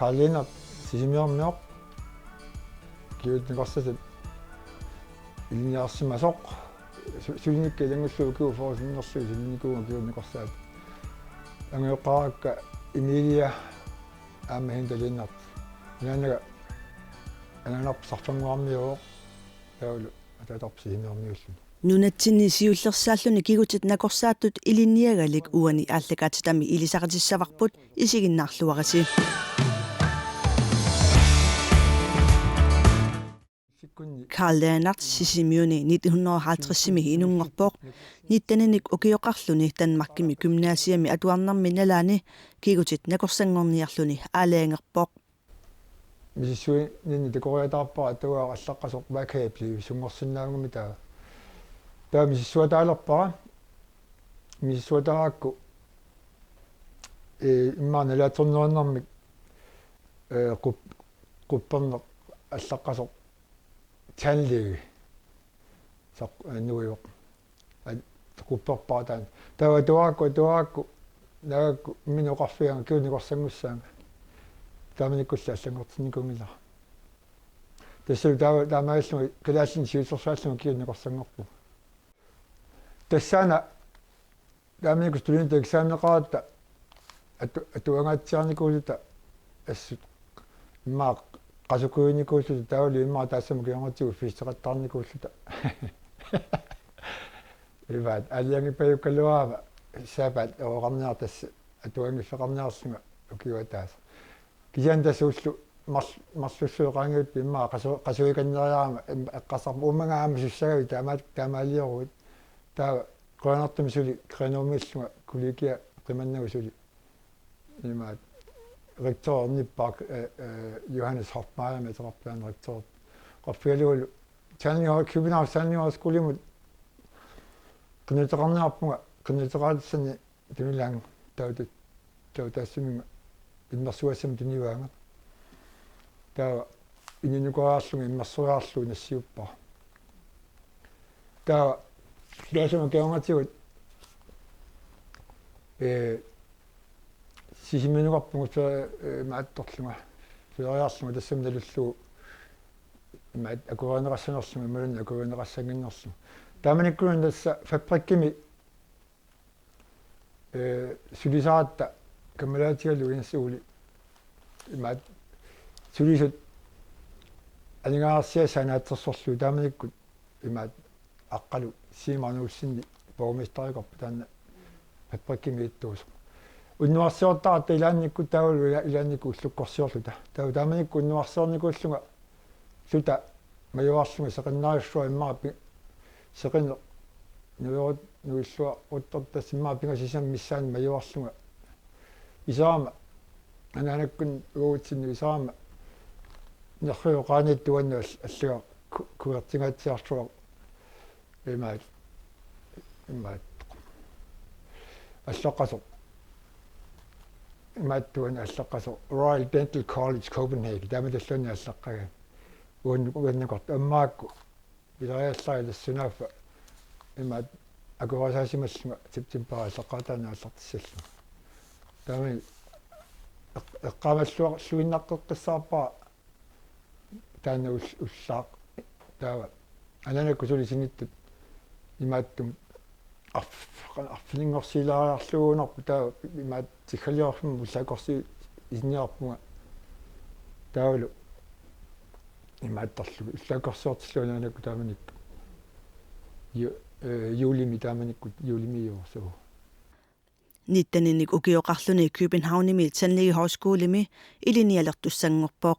Karolina sisimiormior kiutnikorsasat iliniarsimasoq sulinikka ilangulluukiu forsinnersugu sulinikuunga kiutnikorsaat angeoqarakka Emilia aama hindalinnart inaanaga ananarp sarfanguarmiuoq taulu atatarp sisimiormiulluni Nunatsinni siullersaalluni kigutit nakorsaattut iliniagalik uani ааллакаатитами илисақатиссаварпут исигиннаарлуарasi Karl Leonard sisimiuni 1950-simi inungorpoq nittanenik ukioqarluni Danmarkimi gymnasiami atuarnarmi nalaani kigutit nakorsangorniarluni aalaangerpoq мисиссуи нинни декориатаарпара атуаа аллаққасоқ вакаапли сунгорсинаагуми таа мисиссуатаалерпара мисиссуатараакку иммаана лааторнернэрмик qupperneq аллаққасоқ танлиги сақ нуиоқ qupperpara таа туаакку наагакку миноқарфианга киуникорсангуссаanga тааманиккулла аллангортинникунгила тассу таамааллуги килааллин сиусерсааллуги киуникорсангорпу тассаана тааманикку студент экзаменеқаратта атуангаатсиарникуулута ассут иммаа qasukuynikууллута таулу иммаа таассама киангатсигу фистеқаттарникууллута иват алиангипаюккалуаама саапат оорнеар тасса атуангиффеқарнеарсуга укиуатаас кисяндасууллу марлуссуеқаангиут иммаа qasuikanнериарама эққасарпу умангаама суссагави таамаалиоруит таа qoanartumi suli krenomillunga kulikia qimannau suli имаа rektor nippak Johannes Hoffmeier meteraplan rektor qafialuul København København skolimut qiniteqarniarpunga qiniteqaatissani timilang tautassuminga immersuassam tunivaanga taa ininukaraarlunga immersuaarlu nassiuppa taa таасама кеонгатигут сисиминугарпугут маатторлунга фериарлунга тассам налуллугу маат акуанерассанерлунга малун акуанерассангиннерлу тааманиккуун тасса фабриккими сулисаратта камалаатигалу инсуули маат сулисут анигаарсиа санаатсерсорлу тааманиккут имаат аққалу симануussинни бормистерикорпу таана фабриккими иттуусо уннуарсиортарата илаанникку таавалу илаанникку уллуккорсиорлута таа тааманикку уннуарсиорникууллунга сута маюарлунга сеқиннариуссуа иммаапи сеқинне нуерут нуиллуа уттортас иммаапинга сисам миссаани маюарлунга исаама анаанаккун уутсинни исаама нерриоқаанит туанну аллуга куертингаатсиарлуа имаат аллаққасо имааттуан аллаққасо Royal Dental College Copenhagen тааматаллуни аллаққага уаннакорт аммаакку илариалларилассунаффа имаат акуасаасималлунга септембер аллаққатаана аллартиссаллу таами эққамаллуа суиннаққеққиссаарпаа таана уллаақ таава ананакку сулисиниттут имааттум арфилингорсилаариарлуунарпу таа имаат тихалиорфум уллаакорси исниарпунга таавалу имааттарлу уллаакорсиортиллуна анакку тааманикку юлими тааманикку юлимиорсуу ниттаниник укиоқарлуни Københavnimi Tandlæge Højskolemi илиниалертуссангорпоқ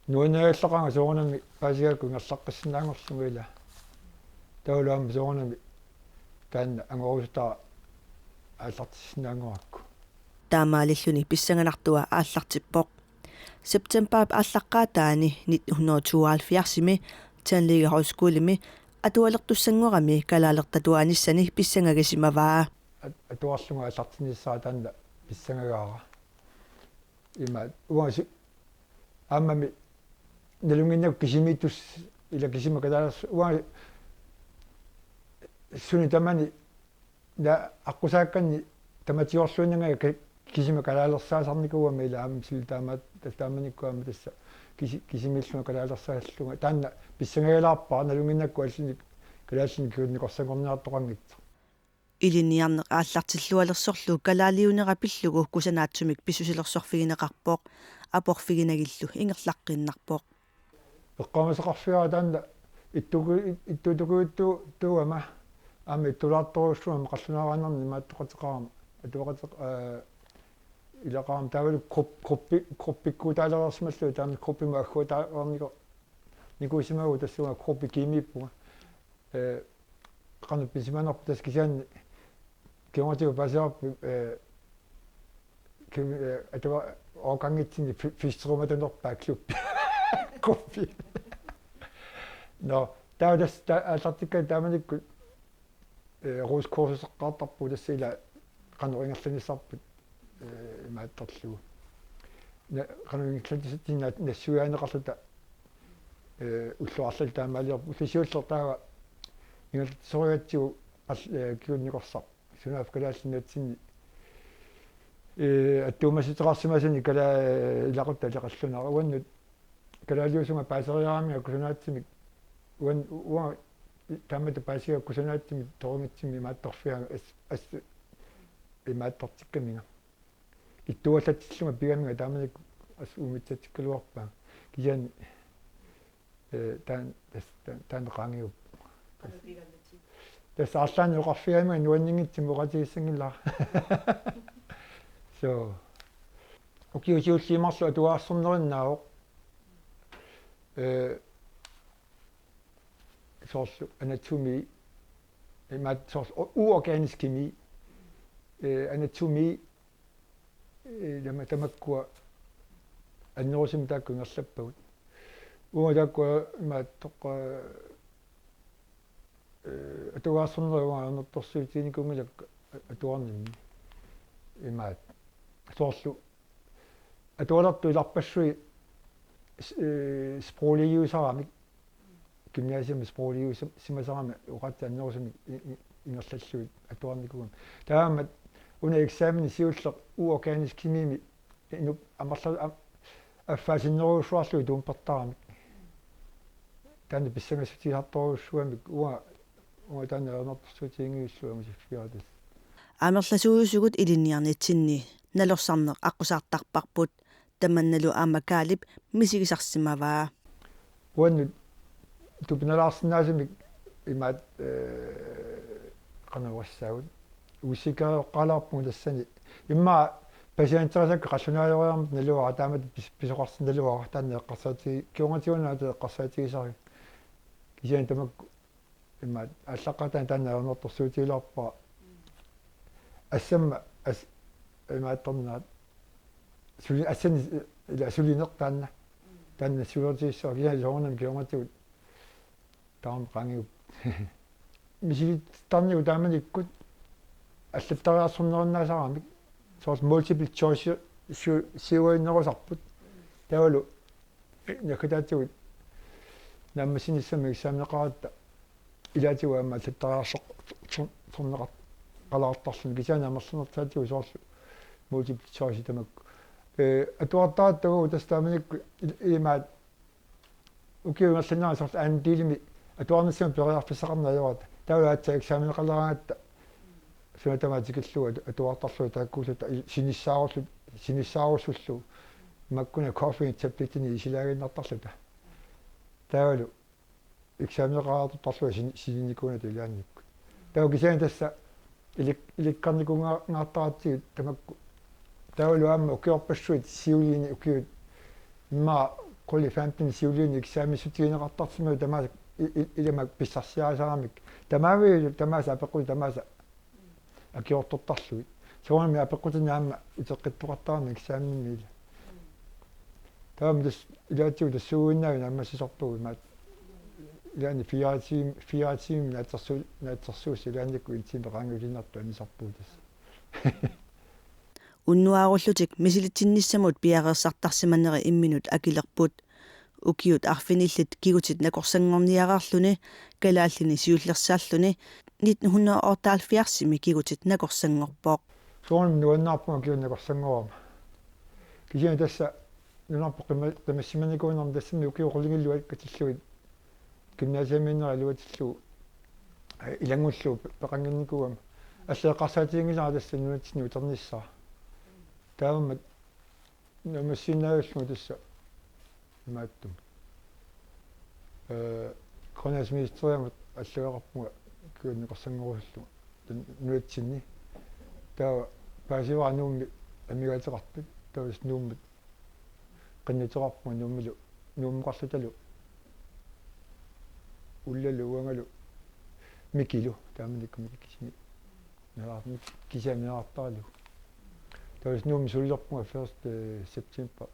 нуанааллақанга соорнами паасигаакку ngерлаққиссинаангорлугила таулаам соорнами таанна ангорусутаа ааллартиссинаангоракку таамаалиллуни писсанганартуа ааллартиппоқ септембер ааллаққаатаани 1972-ми Tandlæge Højskolemi атуалертуссангорами калаалертатуаниссани писсангагисимаваа атуарлунга ааллартиниссаа таанна писсангагаара имаат уаси аммами налунгиннак кисимитус ила кисима калаалерс уа суни тамани да аққусаакканни таматиорлууннага кисима калаалерсаасарникууама ила аамсил таамаат тааманиккуама тасса кисимиллуна калаалерсааллунга таанна писсангагалаарпаа налунгиннакку аллини калааллини киунникорсангорниартоқангитсо илиниарнеқ ааллартиллуалерсорлу калаалиунера пиллугу кусанаатсумик писсусилерсорфигинеқарпоқ апорфигинагиллу ингерлаққиннарпоқ эққамасеқарфиара таанна иттутукуитту туама ами тулаарторуссуама қаллунаараанерни мааттоқатеқарама атуақатеқ илақарам таавалу круппикку таалерерсималлу таами круппима аггуутаарнико никуисимагу тассуга круппи кимиппуга qanu pisimanarp tas kisianni kiongatigu pasarpi atava organgitsini fistrumatannerpaa kluppi kruppi no taadas allartikka taamanikku ruuskursuseqqaartarpu tassila qanu ingerlanissarput maattarlugu qanu ingerlanisattina nassuiaaneqarluta уллуарлал таамаалиорпу фисиуллертаага ингал сориатсигу киунникорсар сунаф калааллинатсинни аттуумаситерарсимасани кала илақутта леқаллунара уаннут калаалиусунга паасериарамига кусунаатсимик уан таамата паасига кусунаатсимик торунгитсими маатторфиага ас имааттартиккамига иттуаллатсиллунга пигамига тааманик ас уумитсатиккалуарпаа кияни таан qaangiup tässä allaan joqarfiama nuanningitsimu qatiissangilla so ukiusiulliimarlu atuaarsornerinnaavoq soorlu anatomi imat soors uorganisk kemi anatomi lama tamakkua annerusim taakkungerlappagut uudakku maattoq atuaarsorneruga anertorsuutinikungilak atuarnimmi imaat soorlu atualartu ilarpassui sproligiusaramik gymnasium sproligius simasarama uqatta annerusumi ingerlalluit atuarnikugam taamat una eksamini siulleq uorganisk kimimi inup amarla аффаасиннеруусуарлу туумпертарамик таана писсангассутиартторуссуамик уа таана ернерторсуутиингиуссуама сиффиаатас амерласуусугут илинниарнитсинни налорсарнеқ аққусаартарпарпут таманналу аамакаалип мисигисарсимаваа уанну тупиналаарсинаасимик имаат канавассаагут усикаоққалаарпуг тассани имма пасиантерасакка қаллунаалериармут налуара таамат писоқарсин налуара таанна эққарсаати киунгатиунаата эққарсаатигисари кисиан тамакку имаат аллаққатаан таанна ернерторсуутилаарпаа ассамма имаатторнаат сули ассани ила сулинеқ таанна сулертииссаа кисиан соорнам киунгатиут таам қангиуп мисигит тарниу тааманиккут аллаптариарсорнериннаасарамик soort multiple choice siuinnerusarput tavalu nakataatsugut nammasinissami eksaamneqaratta ilaatigu amma allattariarsoq torneqar qalaartarlun kisianaammerlunertaatigu soorlu multiple choice tamakku atuartaattagu tastaamanikku imaat ukiungerlanera soort aandilimi atuarnassam periarpissaqarnaajorata tavalu aatsa eksaamneqalaraangatta суатаматикиллуа атуартарлу тааккуулута синиссаарусуллу маккуна кофе таблетини исилагиннартарлута таавалу экзаменеқаартарлуа сининикуна тилаанникку таа кисаан тасса иликкарникунгаартаратсигит тамакку таавалу аама укиорпассуит сиулини укиут имма қоли 15 сиулини экзаменсутигинеқартарсимау тамаа иламак писсарсиарисарамик тамааса апеққуи тамааса акиортортарлуит соонами апеққутинаама итеққиттоқартаарни экзаменимила таам дас илаатиу тассууиннаавина аммассисарпугу маат илаани фиаатим наатсерсуус илааникку итсимеқаангулиннарту анисарпуутас уннуааруллутик мисилитсинниссамут пиареерсартарсиманери имминут акилерпут укиут арфиниллит кигутит накорсангорниараарлуни калааллини сиуллерсааллуни 1978 кигутит накорсангорпоқ соонми нуаннаарпуга киуннакорсангорама кисиан тасса нунарпо qimmassimanikуунерм тассами укиоқулигиллуат катиллуит гимнасиаминнера алуатиллу илангуллу пеқангинникуама аллеқарсаатингилара тасса нуатсини утерниссаа таамат намассинаагаллугу тасса имааттум кронасминистриамат аллагақарпуга куунниқарсангоруллу нуатсинни таа паасивара нуумми амигаатеқарпит таус нууммит qinniтерарпуга нууммилу нууммеқарлуталу уллалу уангалу микилу тааманикку микисими наарми кисиамиартаралу таус нуумми суллерпуга 1 септембер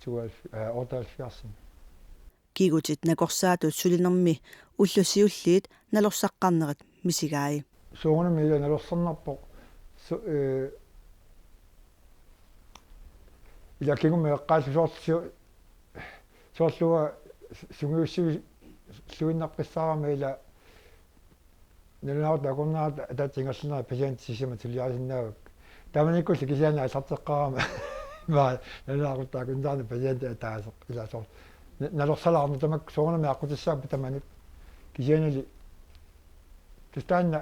78 кигутит накорсаатут сулинерми уллусиуллиит налорсаққарнерит мисигаи суунами ила налорсарнарпоқ ila kingum eqqaasusortio soorluga sungiussivi suinnaqqissaarama ila nilnaut akunnaat atatingerlunera patientisima tuliarsinnaavak tamanikkulli kisiana asarteqqarama ma nilnaaqutta akunnaarni patiente ataaseq ila sor nalorsalarni tamak soornami aqutissaappa tamanik kisianali tastaanna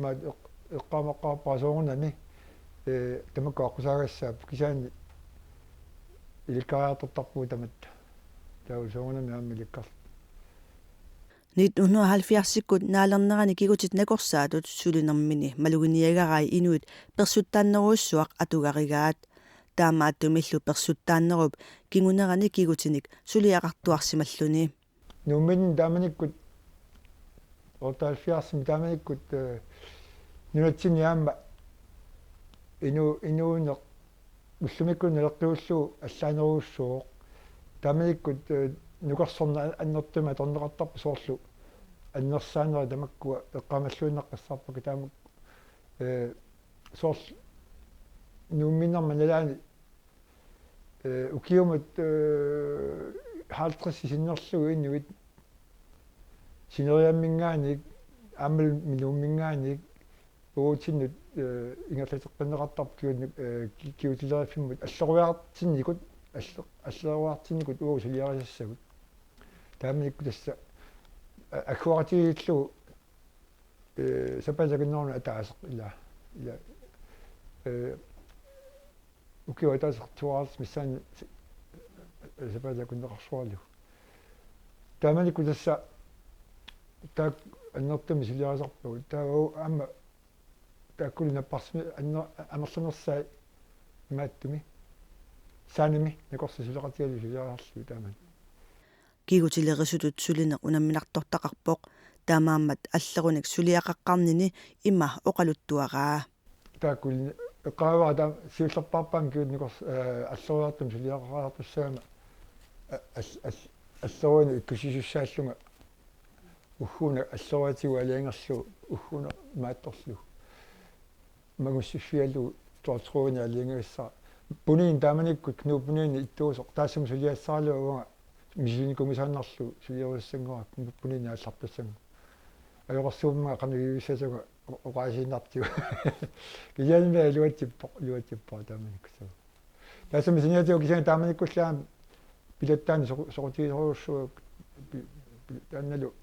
ma eqqaamaqqaarpaa soornami тамака ақусаагассаап кисаани иликкариартортарпуу таматта таусоонами аами иликкар 1970-сиккут наалернерани кигутит накорсаатут сулинермини малугиниагарай инуит персуттааннеруйссуақ атугаригаат таамааттумиллу персуттааннеруп кингунерани кигутиник сулиақартуарсималлуни нуммин тааманиккут 78 тааманиккут нунатсиниаама инуунеқ уллумиккун нелеққиуллуу аллаанеруussуоқ таманиккут нукарсорна аннертума торнеқартарпу соорлу аннерсаанера тамаккуа эққамаллуиннаққиссаарпака таамак соорл нуумминнерма налаани укиумат хаалтрисси синнерлугу иннуит синериаммингааник аамал минууммингааник уутиннут ингерлатеққиннеқартарп киутилериффиммут аллеруяартинникут аллеруартинникут уу сулиариссагут тааманикку тасса аккуратииллу сапасагиннерну атаасеқ ила укиуатаасеқ туаарс миссаани сапасагиннеқарсуарлу тааманикку тасса таак аннертами сулиарисарпагут таа аама таккулина парсми аннерлунерсаа мааттуми сааними накорса сулеқатиалу сулиарарлу тааман кигутилерисутут сулинеқ унамминартортақарпоқ таамааммат аллеруник сулиақаққарнини има оқалуттуараа таккулина эққааваа таа сиуллерпарпаам киут никорс аллеруартум сулиақақаартуссаама аллеруани иккусисуссааллунга ухуна аллеруатигу алиангерлу ухуна маатторлу магуссиффиалу тортрууни алиангависсаа пунин тааманиккут кнуупунини иттуусоқ таассам сулиассаарлуага мисиникумисааннарлу сулиаруссангуа пунини ааллартассангу аёқарсууммаа қануивисасуга оқаасииннартиу кияниме луатиппо тааманиккусу таассам синиатиу кисиан тааманиккуллаам пилаттаани соқутигисоруссуа таанналу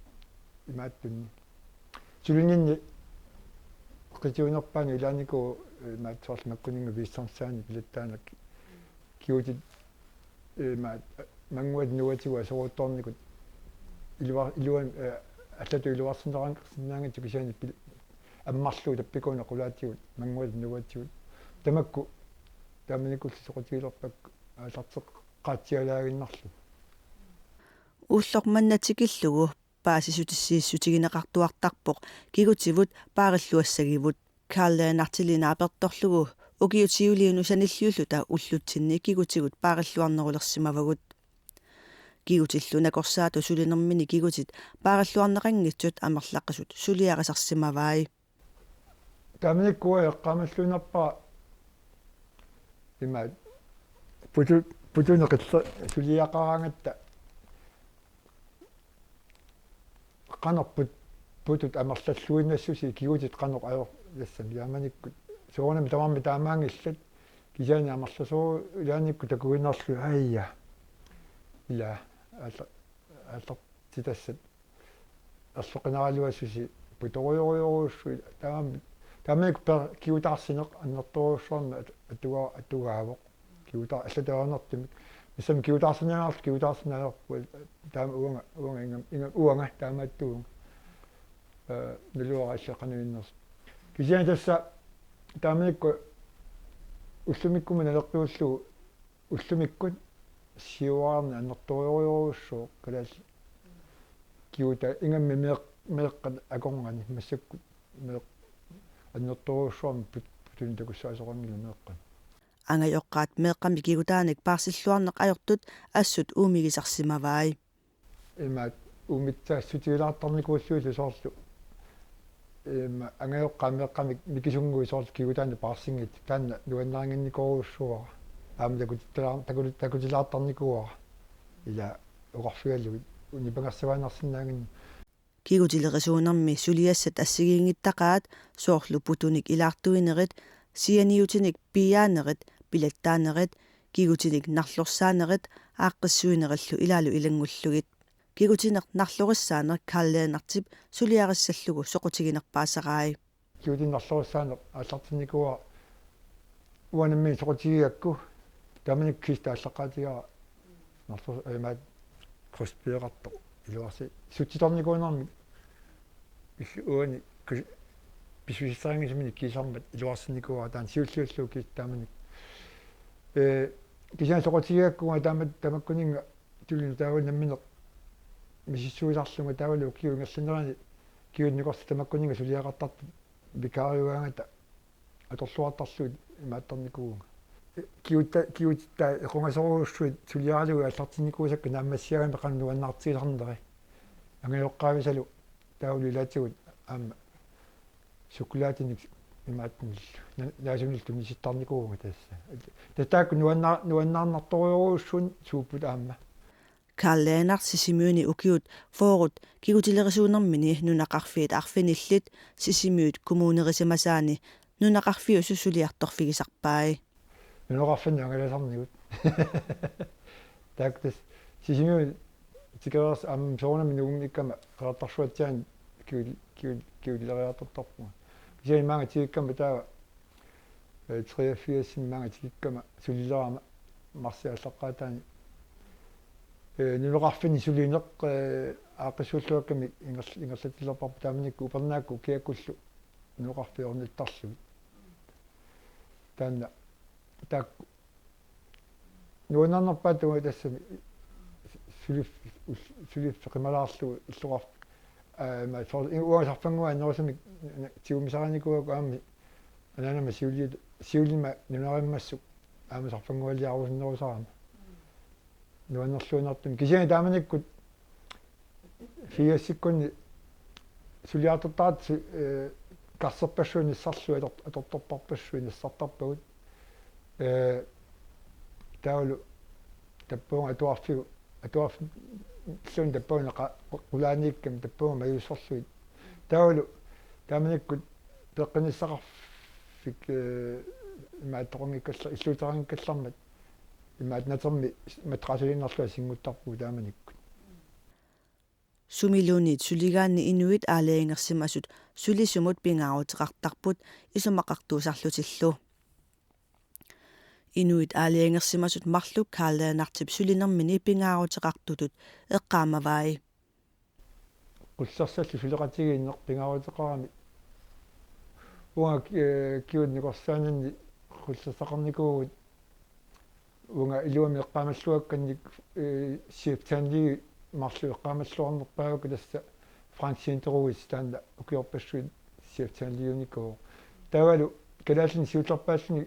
имааттунни сулининни qitiunerpaani ilaaniku maatsoorl makkuninga viissarsaani pilattaanaq kiutit maat manguat nuatigu asoruuttornikut iluan allatu iluarsineraan tukisiani аммарлуу таппикуна qulaatigut manguat nuatigut tamakku taamanikulli soqutigilerpak аалартеққаатсиалаагиннарлу уллорманнатикиллугу паасисутиссииссутигинеқартуартарпоқ кигутивут паариллуассагивут кааллаанартилина аперторлугу укиутиулиуну саниллиуллута уллутсинни кигутигут паариллуарнерулерсимавагут кигутиллуна корсаату сулинермини кигутит паариллуарнеқангитсут амерлаққисут сулиарисарсимаваи тааманиккуа эққамаллунерпаа имаат путунеқилла сулиақараангатта qanarput putut amerlalluinnassуси кигутит qanoq ajor яссам яаманиккут суунами тамарми таамаангилlat кисиани амерласуу илааникку такуиннарлу аия ила алла титассат арлоқинаалуассуси путориориоруссуи таамик пер киутаарсинеқ аннерторуссуарна атугаавоқ киутаа аллатаанертимик мисам киутаарсинаалт киутаарсинаалерпу таама уанга уанга таамааттуун нэлуара иллақануиннерс кисиани тасса таамикку уллумиккума налеққиуллугу уллумиккут сиуаарна аннерториориоруссуу калаас киута ингамми меэққат аконгани массаккут меэқ аннерторуссуарми путун такуссаасоқангилу меэққат ангайоққаат меэққами кигутааник паарсиллуарнеқ ajortut ассут уумигисарсимаваи имаат умитсаассутигилаартарникууллуи соорлу ангайоққаа меэққами микисунгуи соорлу кигутаани паарсингит таанна нуаннаарангинникоруссуара аама такутилаартарникуара ила уқарфигаллугит унипангассаваанарсинаангин кигутилерисуунэрми сулиассат ассигиингиттақаат соорлу путуник илаартуинерит сианиутиник пиаанерит пилаттаанерит кигутиник нарлорсаанерит ааққиссуинераллу илаалу илангуллугит кигутинеқ нарлориссаанер каллеэнартип сулиариссаллугу соқутигинерпаасараи кигутин нарлориссаанер ааллартинникуа уанамми соқутигиакку таманик киста аллаққаатигаа нарлор эмаат коспиеқарто илуарси сутиторникуунарми уани бисвисаангисмини кисармат илуарсиникуа таан сиуллиуллуу киттааманик кисиан соқутигиаккуга таамат тамаккунинга тулин тааванамминеқ мисиссуисарлунга таавалу киунгерлинерани киунникорс тамаккунинга сулиақартарту викариуаангата аторлуартарлуит имааттарникууга киутта эқунгасоруссуит сулиаралуга аллартинникуусакка нааммассиагами пеқаннуаннаартигиларнери ангайоққаависалу таавалу илаатигут аама сукулаатиник имааттнил наасунил туниситтарникууга тасса татаак нуаннаарнарториоруссун сууппут аама каллеэнар сисимиуни укиут фоорут кигутилерисуунэрмини нунақарфиит арфиниллит сисимиут коммуунерисимасаани нунақарфиу сусулиарторфигисарпаи нунақарфинни ангаласарнигут таактас сисимиу тикерас ам соонами нугумиккама qaartarsuatiaan kiulileriartortarpuma кисиани маага тигиккама таава 83 маага тигиккама сулилерама марсиаллаққаатаани нунеқарфини сулинеқ ааққиссууллуакками ингерлатилерпарпу тааманикку упернаакку киаккуллу нунеқарфиорниттарлуги таанна таак нуаннарнерпаатуга тассами сулиф қималаарлугу иллуқар ма фор уасарфангуа норсами тиумисараникуаку аами ананама сиулима нунариммассук аама сарфангуалиарусиннерусарама нуаннерлуунартум кисиани тааманиккут фиассиккунни сулиартартаат карсерпассуuni сарлу аторторпарпассуuni сартарпагут таулу таппуунга атуарф сун таппуунеқа qulaanikкам таппуунга маюссорлуит таулу тааманиккут пеққиниссақарфик имаатторнгиккалла иллуутарангиккаллармат имаат натерми матрасулиннерлуа сингуттарпуу тааманиккут сумилуунит сулигаанни инуит аалеингерсимасут сулисумут пингаарутеқартарпут исумақартуусарлутиллу инуит аалеингерсимасут марлук каалаанартип сулинермини пингаарутеқартутут эққаамаваи qullersallу сулеқатигииннеқ пингаарутеқарами уга киунникорсаананни qullersақарникуугут уга илуами эққаамаллуакканник сиптанли марлу эққаамаллуарнерпаагука тасса франсиинтеруис таанда укиорпассуит сиптанлиуникоо тавалу калааллини сиуллерпааллини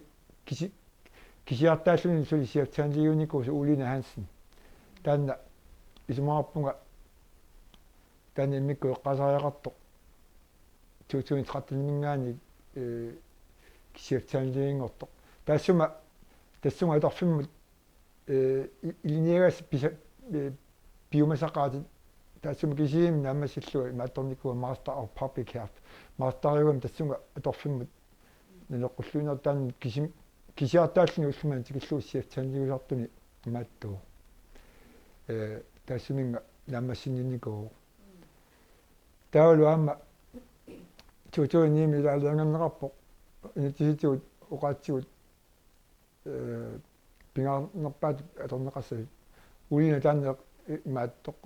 кисиартааллуни сули сиптанлиуникоо уулина хансен таанна исумаарпунга таанна иммикку эққасариақарто 2013-гаани кисиптанлиингорто тассума аторфиммут илиниагас биомасақаати тассума кисиим нааммассиллуа маатторникуа Master of Public Health мастериуам тассума аторфиммут нелеққуллуинертаан кисиартааллуни уллумаан тикиллууссиатсаанигусартуни имааттуу тассуминга наамассининникуу таалу аама тутууними илаалиангернеқарпоқ инитиситигут оқаатсигут пингаарнерпаат аторнеқассави улина таанеқ имааттоқ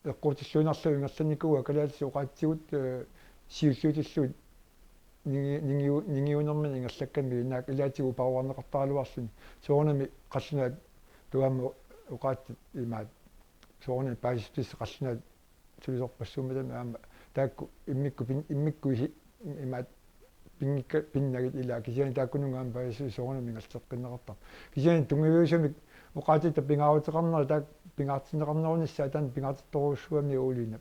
эққутиллуинарлу ингерланикуа калаатси оқаатсигут сиуллуутиллуит нингиунермани ингерлакками инаак илаатигу пауарнеқартаалуарлуни соорнами қаллунаат туаама оқаатти имаат соорнами паисипписсе қаллунаат сулисорпассуумалами аама таакку иммикку имаат пингикка пиннагит илаа кисиани тааккунунгаам паисси соорнами ингерлеққиннеқартар кисиани тунгивиусами оқаатита пингааутеқарнера таак пингаартинеқарнеруниссаа таан пингаартитторуссуами уулина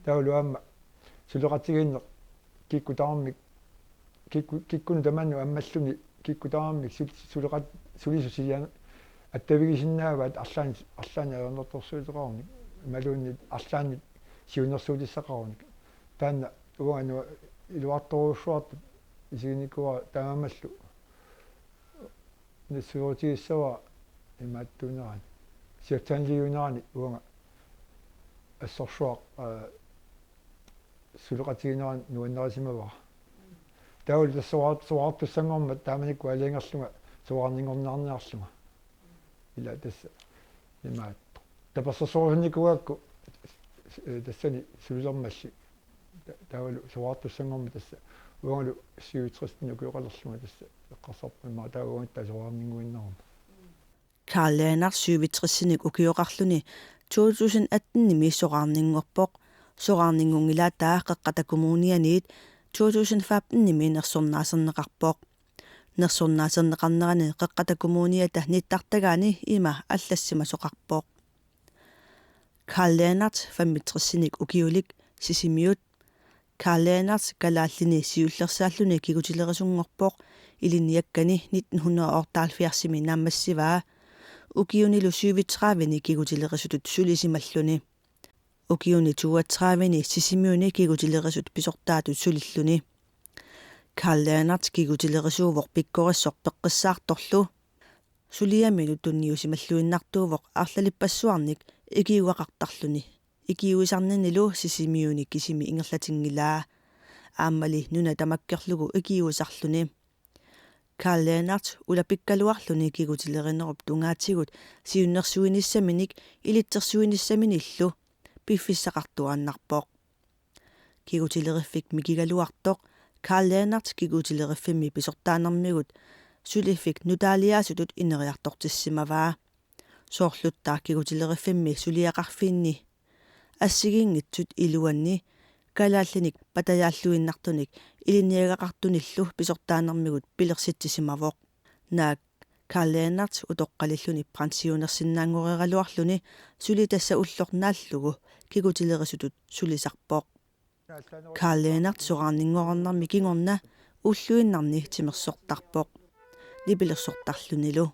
таулуаама сулеқатигиинне киккутаармик киккуну таманну аммаллуни киккутаармик сулеқат сулисусилиан аттавигисиннааваат арлаани аернерторсуутеқарни малуунни арлаани сиунерсуулиссақарни таанна уанну илуарторуссуарту исигиникуа таамамаллу нисуутигиссава имааттуунерани сиатсаанлиунерани уанга ассорсуақ сулеқатигинеран нуаннерисимава таул суартуссангорма тааманикку алингерлунга суарнингорнаарниарлунга ила тасса имаат тапассорсуурникуакку тассани сулермалли таул суартуссангорма тасса уангалу сиутрестину куоқалерлунга тасса эққарсарпимаа таугуунтаа суарнингуиннерма Karl Lennart 67 ukiorarluni 2018 missораарнингорпоқ сораарнингунгила тааққаттакумуунианиит 2015 нерсорнаасернеқарпоқ нерсорнаасернеқарнерани қеққатакумууниата ниттартагаани има аллассима соқарпоқ Karl Lennart 65 ukiulik sisimiut Karl Lennart kalааллини сиуллерсааллуни кигутилерисунгорпоқ илиниаккани 1978 наамассиваа ukiunilу 37 kigutilerisutut sulisimalluni ukiuni 32 sisimiuni kigutilerisut pisortaatut sulilluni Karl Lennart kigutilerisuuvoq pikkorissoq peqqissaartorlu suliaminu tunniusimalluinnartuuvoq aarlalipassuarnik ikiuaqartarluni ikiuisarninilu sisimiuni kisimi ingerlatingilaa aammali nuna tamakkerlugu ikiuisarluni Karl Lennart ulapikkaluarluni kigutilerинеруп тунгаатигут сиуннерсуинissamiник илитсерсуинissаминиллу пиффиссақартуаннарпоқ кигутилериффик микигалуартоқ Karl Lennart кигутилериффими писортаанермигут сулиффик нутаалиаасутут инериартортиссимаваа соорлуттаа кигутилериффими сулиақарфинни ассигингитсут илуанни калааллиник патаяаллуиннартуник илинниагақартуниллу писортаанермигут пилерситсисимавоқ наак Karl Lennart утоққалиллуни пансионерсиннаангорералуарлуни сулитасса уллорнааллугу кигутилерисутут сулисарпоқ Karl Lennart сораарнингорнарми кингорна уллуиннарни тимерсортарпоқ липилерсортарлунилу